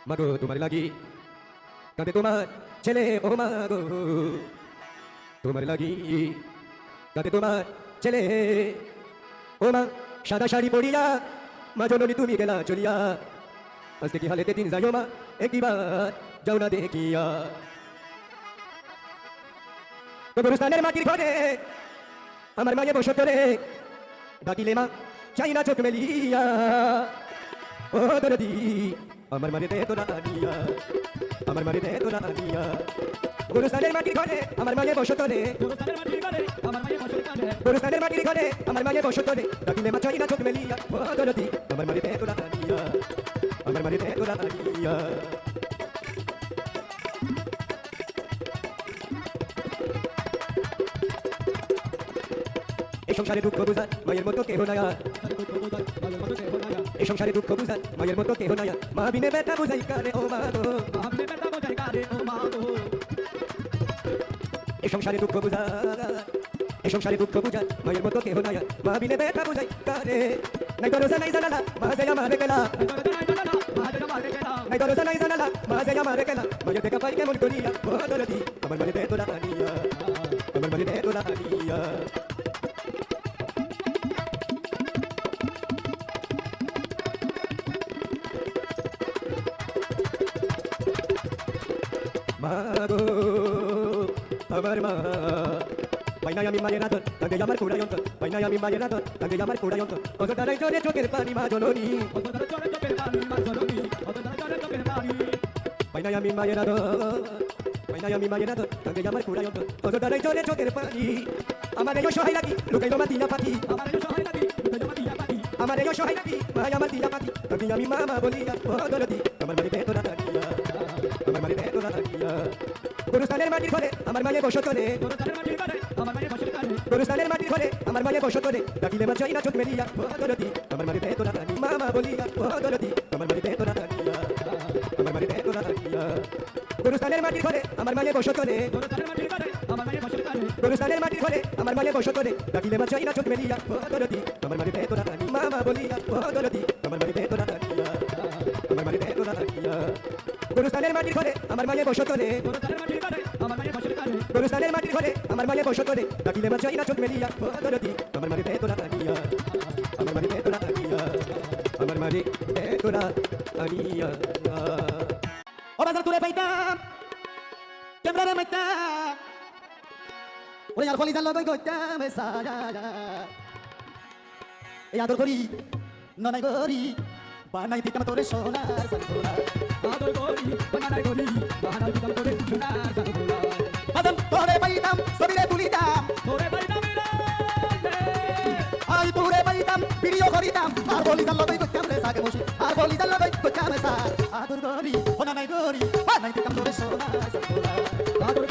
মাগো তোমার লাগি কাঁদে তোমার ছেলে ও মাগো তোমার লাগি কাঁদে তোমার ছেলে ও মা সাদা শাড়ি পরিয়া মা জননী তুমি গেলা চলিয়া আজকে কি হালেতে দিন যাইও মা একবার যাও না দেখিয়া কবরস্থানের মাটির ঘরে আমার মায়ে বসত রে ডাকিলে মা চাই না চোখ মেলিয়া ও দরদি আমার মারে দে তোরা আনিয়া আমার মারে দে তোরা আনিয়া কবরস্থানের মাটির ঘরে আমার মায়ে বসত রে কবরস্থানের মাটির ঘরে আমার মায়ে বসত রে ডাকিলে মা চাই না চোখ মেলিয়া ও দরদি আমার মারে দে তোরা আনিয়া আমার মারে দে তোরা আনিয়া এই সংসারে দুঃখ বুঝার মায়ের মতো কেহ নাই এই সংসারে দুঃখ বুঝার মায়ের মতো কেহ নাই মা বিনে বেটা বুঝাই কারে ও মা গো এই সংসারে দুঃখ বুঝার এই সংসারে দুঃখ বুঝার মায়ের মতো কেহ নাই মা বিনে বেটা বুঝাই কারে নাই দরজা নাই জানালা মা যে আমারে গেলা নাই দরজা নাই জানালা মা যে আমারে গেলা মায়ের দেখা পাই কেমন করিয়া ও দরদি আমার মারে দে তোরা আনিয়া আমার মারে দে তোরা আনিয়া মাগো আমার মা পাইনাই আমি মায়ের আদর কাঁদে আমার কুড়াই অন্তর পাইনাই আমি মায়ের আদর কাঁদে আমার কুড়াই অন্তর অত দ্বারাই চলে চোখের পানি মা জননী পাইনাই আমি মায়ের আদর পাইনাই আমি মায়ের আদর কাঁদে আমার কুড়াই অন্তর অত দ্বারাই চলে চোখের পানি আমার এই সহায় লাগি লুকাইলো মা দিয়া পাখি আমার এই সহায় লাগি মাই আমার দিয়া পাখি কাঁদে আমি মা বলিয়া ও দরদি আমার বাড়িতে তোরা দাঁড়িয়া আমার বাড়িতে তোরা দাঁড়িয়া কবরস্থানের মাটির ঘরে আমার মায়ে বসত রে কবরস্থানের মাটির ঘরে আমার মায়ে বসত রে ডাকিলে মা চাই না চোখ মেলিয়া ও দরদি আমার বাড়িতে তোরা দাঁড়িয়া মা বলিয়া ও দরদি আমার বাড়িতে তোরা দাঁড়িয়া আমার বাড়িতে তোরা দাঁড়িয়া কবরস্থানের মাটির ঘরে আমার মায়ে বসত রে কবরস্থানের মাটির ঘরে আমার মায়ে বসত রে ডাকিলে মা চাই না চোখ মেলিয়া ও দরদি আমার বাড়িতে তোরা দাঁড়িয়া মা বলিয়া ও দরদি আমার বাড়িতে তোরা দাঁড়িয়া আমার বাড়িতে তোরা দাঁড়িয়া কবরস্থানের মাটির ঘরে আমার মায়ে বসত রে কবরস্থানের মাটির ঘরে আমার মায়ে বসত রে ডাকিলে মা চাই না চোখ মেলিয়া ও দরদি আমার বাড়িতে তোরা দাঁড়িয়া আমার বাড়িতে তোরা দাঁড়িয়া আমার বাড়িতে তোরা দাঁড়িয়া ও বাজার তুলে পাইতাম কেমরা রে মাইতাম ওরে আর কলিজার লগে কইতাম সারা এই আদর করি ননাই গরি বানাই দিতাম তোরে সোনার সানগোলা আদর করি বানাই গরি বানাই দিতাম তোরে সোনার সানগোলা বাজার তোরে পাইতাম সবিরে তুলিতাম তোরে পাইতাম আই তোরে পাইতাম ভিডিও করিতাম আর কলিজার লগে কইতাম রে সাগে বসি আর কলিজার লগে কইতাম সা আদর করি বানাই গরি বানাই দিতাম তোরে সোনার সানগোলা আদর